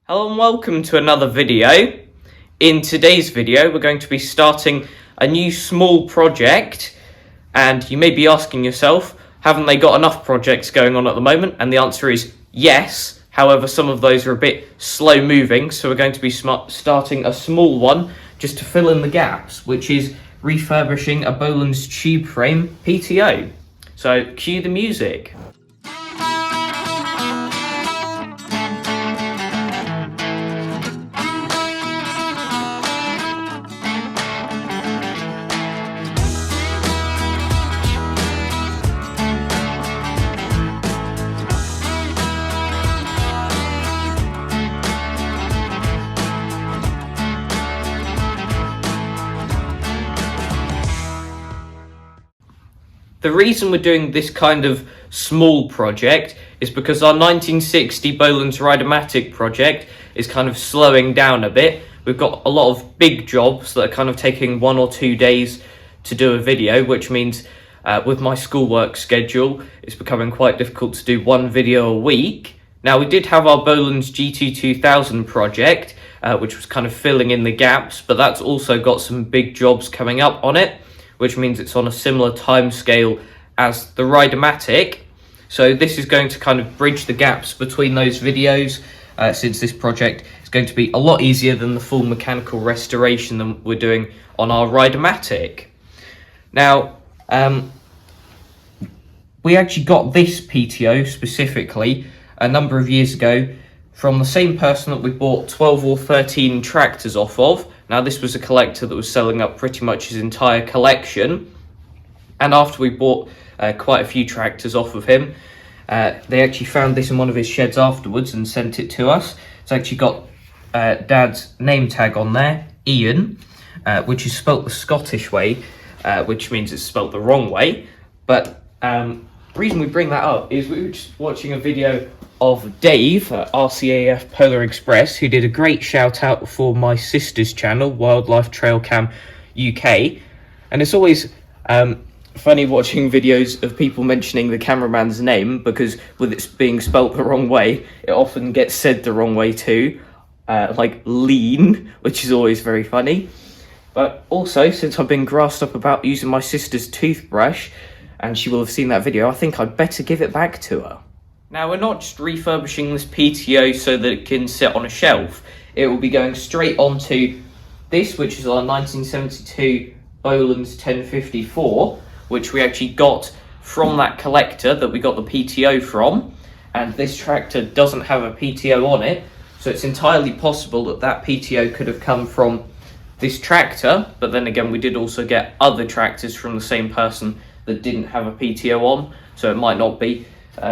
Hello and welcome to another video. In today's video we're going to be starting a new small project, and you may be asking yourself, haven't they got enough projects going on at the moment? And the answer is yes. However, some of those are a bit slow moving, so we're going to be starting a small one just to fill in the gaps, which is refurbishing a Bolens tube frame PTO. So cue the music. The reason we're doing this kind of small project is because our 1960 Bolens Ride-a-matic project is kind of slowing down a bit. We've got a lot of big jobs that are kind of taking 1 or 2 days to do a video, which means with my schoolwork schedule, it's becoming quite difficult to do 1 video a week. Now, we did have our Bolens GT2000 project, which was kind of filling in the gaps, but that's also got some big jobs coming up on it, which means it's on a similar time scale as the Ride-a-matic. So this is going to kind of bridge the gaps between those videos, since this project is going to be a lot easier than the full mechanical restoration than we're doing on our Ride-a-matic. Now, we actually got this PTO specifically a number of years ago from the same person that we bought 12 or 13 tractors off of. Now, this was a collector that was selling up pretty much his entire collection. And after we bought quite a few tractors off of him, they actually found this in one of his sheds afterwards and sent it to us. It's actually got Dad's name tag on there, Ian, which is spelt the Scottish way, which means it's spelt the wrong way. But the reason we bring that up is we were just watching a video of Dave at RCAF Polar Express, who did a great shout out for my sister's channel, Wildlife Trail Cam UK. And it's always funny watching videos of people mentioning the cameraman's name, because with it being spelt the wrong way, it often gets said the wrong way too, like lean, which is always very funny. But also, since I've been grassed up about using my sister's toothbrush, and she will have seen that video, I think I'd better give it back to her. Now, we're not just refurbishing this PTO so that it can sit on a shelf. It will be going straight onto this, which is our 1972 Bolens 1054, which we actually got from that collector that we got the PTO from. And this tractor doesn't have a PTO on it, so it's entirely possible that that PTO could have come from this tractor. But then again, we did also get other tractors from the same person that didn't have a PTO on, so it might not be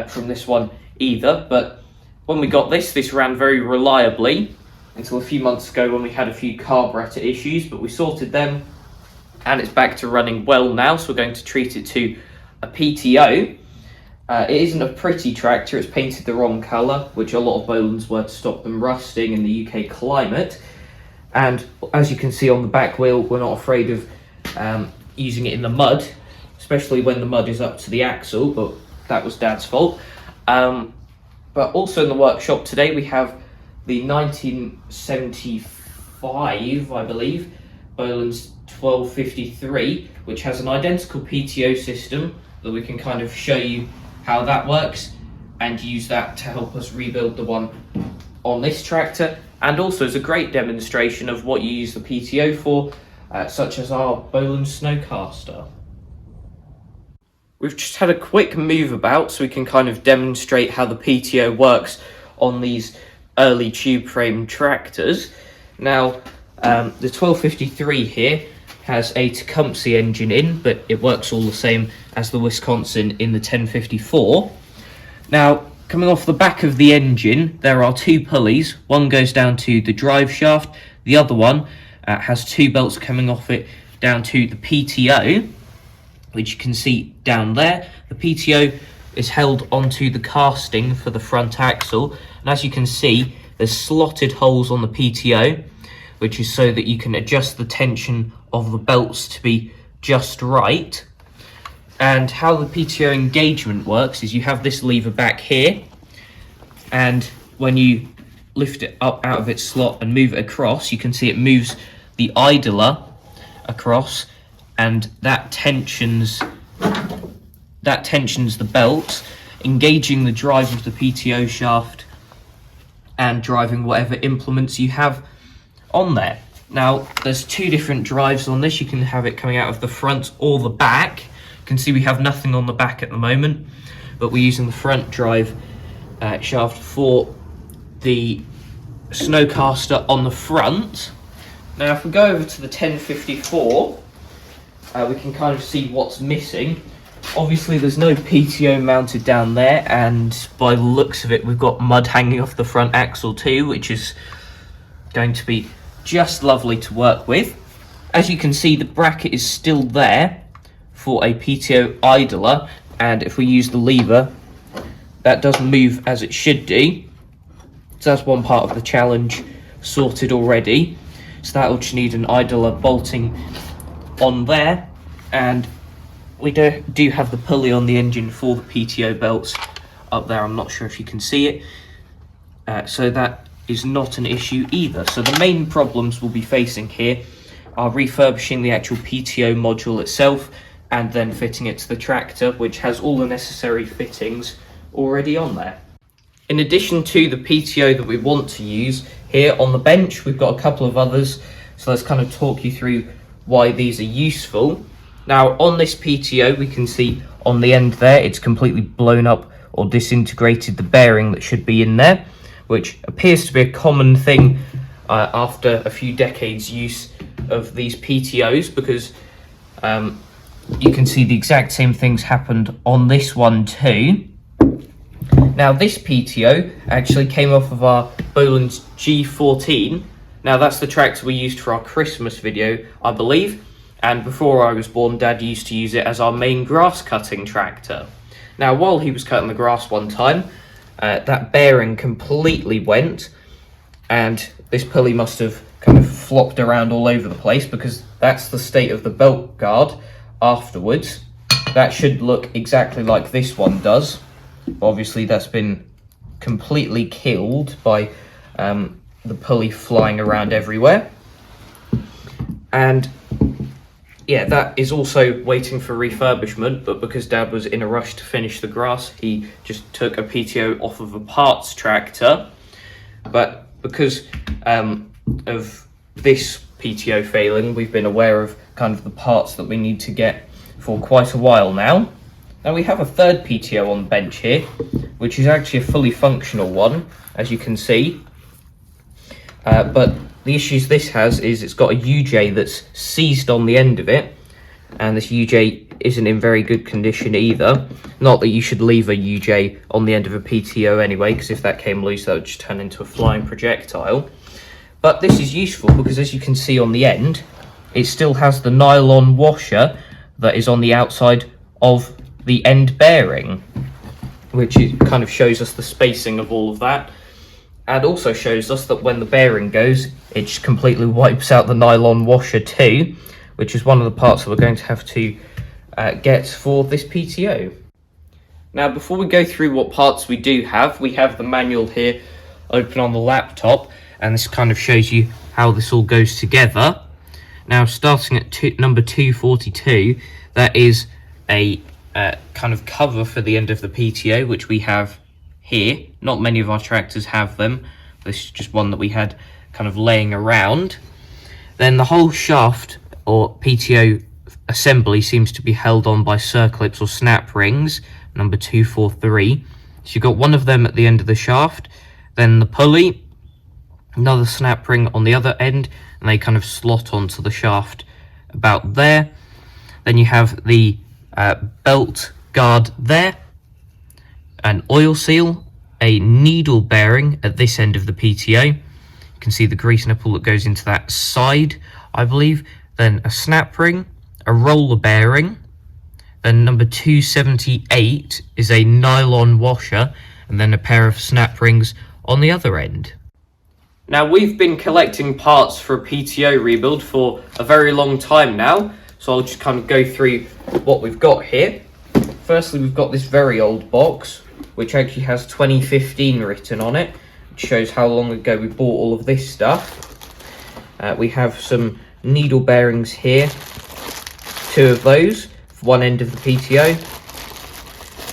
from this one either. But when we got this ran very reliably until a few months ago when we had a few carburetor issues, but we sorted them and it's back to running well now, so we're going to treat it to a PTO. It isn't a pretty tractor, it's painted the wrong colour, which a lot of Bolens were to stop them rusting in the UK climate. And as you can see on the back wheel, we're not afraid of using it in the mud, especially when the mud is up to the axle, but that was Dad's fault. But also in the workshop today, we have the 1975, I believe, Bolens 1253, which has an identical PTO system that we can kind of show you how that works and use that to help us rebuild the one on this tractor. And also as a great demonstration of what you use the PTO for, such as our Bolens Snowcaster. We've just had a quick move about so we can kind of demonstrate how the PTO works on these early tube frame tractors. Now, the 1253 here has a Tecumseh engine in, but it works all the same as the Wisconsin in the 1054. Now, coming off the back of the engine, there are 2 pulleys. One goes down to the drive shaft, the other one has 2 belts coming off it down to the PTO, which you can see down there. The PTO is held onto the casting for the front axle, and as you can see, there's slotted holes on the PTO, which is so that you can adjust the tension of the belts to be just right. And how the PTO engagement works is you have this lever back here, and when you lift it up out of its slot and move it across, you can see it moves the idler across, and that tensions the belt, engaging the drive of the PTO shaft and driving whatever implements you have on there. Now, there's two different drives on this. You can have it coming out of the front or the back. You can see we have nothing on the back at the moment, but we're using the front drive shaft for the snowcaster on the front. Now, if we go over to the 1054, we can kind of see what's missing. Obviously, there's no PTO mounted down there, and by the looks of it, we've got mud hanging off the front axle too, which is going to be just lovely to work with. As you can see, the bracket is still there for a PTO idler, and if we use the lever, that does move as it should do. So that's one part of the challenge sorted already. So that'll just need an idler bolting on there, and we do have the pulley on the engine for the PTO belts up there. I'm not sure if you can see it. So that is not an issue either. So the main problems we'll be facing here are refurbishing the actual PTO module itself and then fitting it to the tractor, which has all the necessary fittings already on there. In addition to the PTO that we want to use, here on the bench we've got a couple of others, so let's kind of talk you through why these are useful. Now, on this PTO, we can see on the end there, it's completely blown up or disintegrated the bearing that should be in there, which appears to be a common thing after a few decades use of these PTOs, because you can see the exact same things happened on this one too. Now, this PTO actually came off of our Bolens G14. Now, that's the tractor we used for our Christmas video, I believe. And before I was born, Dad used to use it as our main grass cutting tractor. Now, while he was cutting the grass one time, that bearing completely went, and this pulley must have kind of flopped around all over the place, because that's the state of the belt guard afterwards. That should look exactly like this one does. Obviously, that's been completely killed by the pulley flying around everywhere. And yeah, that is also waiting for refurbishment, but because Dad was in a rush to finish the grass, he just took a PTO off of a parts tractor. But because of this PTO failing, we've been aware of kind of the parts that we need to get for quite a while now. Now, we have a third PTO on the bench here, which is actually a fully functional one, as you can see. But the issues this has is it's got a UJ that's seized on the end of it, and this UJ isn't in very good condition either. Not that you should leave a UJ on the end of a PTO anyway, because if that came loose, that would just turn into a flying projectile. But this is useful because, as you can see on the end, it still has the nylon washer that is on the outside of the end bearing, which it kind of shows us the spacing of all of that, and also shows us that when the bearing goes, it just completely wipes out the nylon washer too, which is one of the parts that we're going to have to get for this PTO. Now, before we go through what parts we have the manual here open on the laptop, and this kind of shows you how this all goes together. Now, starting at number 242, that is a kind of cover for the end of the PTO, which we have here. Not many of our tractors have them. This is just one that we had kind of laying around. Then the whole shaft or PTO assembly seems to be held on by circlips or snap rings, number 243. So you've got one of them at the end of the shaft, then the pulley, another snap ring on the other end, and they kind of slot onto the shaft about there. Then you have the belt guard there, an oil seal, a needle bearing at this end of the PTO. You can see the grease nipple that goes into that side, I believe. Then a snap ring, a roller bearing. Then number 278 is a nylon washer, and then a pair of snap rings on the other end. Now, we've been collecting parts for a PTO rebuild for a very long time now, so I'll just kind of go through what we've got here. Firstly, we've got this very old box, which actually has 2015 written on it, shows how long ago we bought all of this stuff. We have some needle bearings here, 2 of those for one end of the PTO,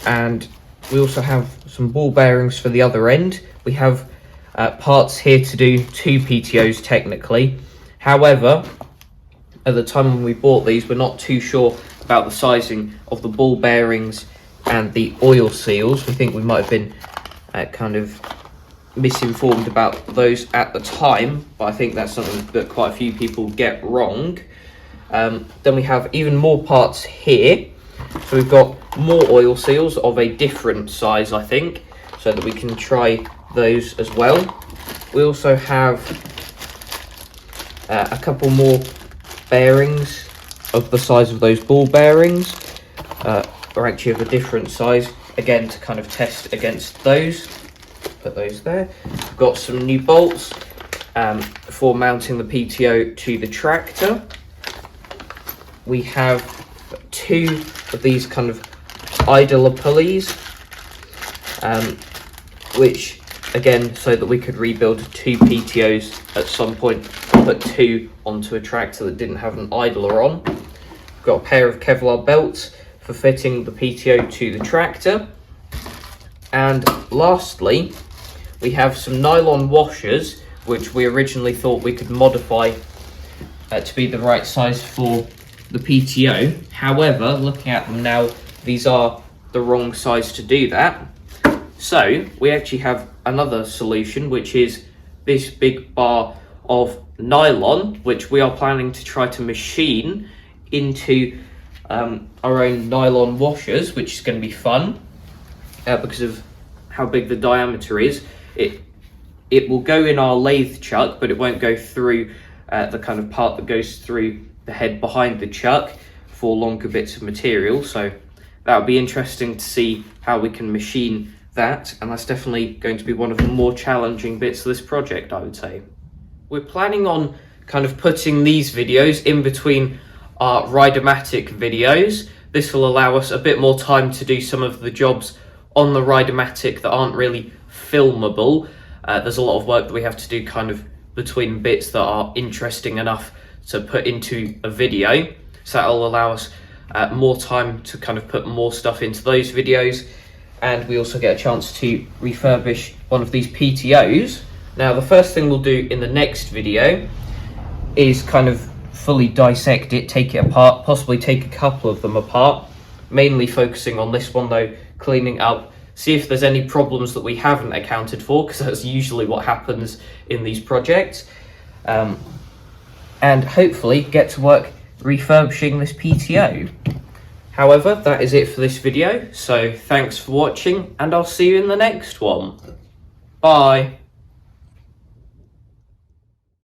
and we also have some ball bearings for the other end. We have parts here to do 2 PTOs technically. However, at the time when we bought these, we're not too sure about the sizing of the ball bearings and the oil seals. We think we might have been kind of misinformed about those at the time, but I think that's something that quite a few people get wrong. Then we have even more parts here. So we've got more oil seals of a different size, I think, so that we can try those as well. We also have a couple more bearings of the size of those ball bearings, or actually of a different size, again to kind of test against those. Put those there. We've got some new bolts for mounting the PTO to the tractor. We have 2 of these kind of idler pulleys, which again, so that we could rebuild 2 PTOs at some point, put 2 onto a tractor that didn't have an idler on. We've got a pair of Kevlar belts for fitting the PTO to the tractor. And lastly, we have some nylon washers, which we originally thought we could modify to be the right size for the PTO. However, looking at them now, these are the wrong size to do that. So we actually have another solution, which is this big bar of nylon, which we are planning to try to machine into our own nylon washers, which is going to be fun because of how big the diameter is. It will go in our lathe chuck, but it won't go through the kind of part that goes through the head behind the chuck for longer bits of material. So that would be interesting to see how we can machine that, and that's definitely going to be one of the more challenging bits of this project, I would say. We're planning on kind of putting these videos in between our Ride-a-matic videos. This will allow us a bit more time to do some of the jobs on the Ride-a-matic that aren't really filmable. There's a lot of work that we have to do kind of between bits that are interesting enough to put into a video. So that'll allow us more time to kind of put more stuff into those videos. And we also get a chance to refurbish one of these PTOs. Now, the first thing we'll do in the next video is kind of fully dissect it, take it apart, possibly take a couple of them apart, mainly focusing on this one though, cleaning up, see if there's any problems that we haven't accounted for, because that's usually what happens in these projects, and hopefully get to work refurbishing this PTO. However, that is it for this video, so thanks for watching, and I'll see you in the next one. Bye.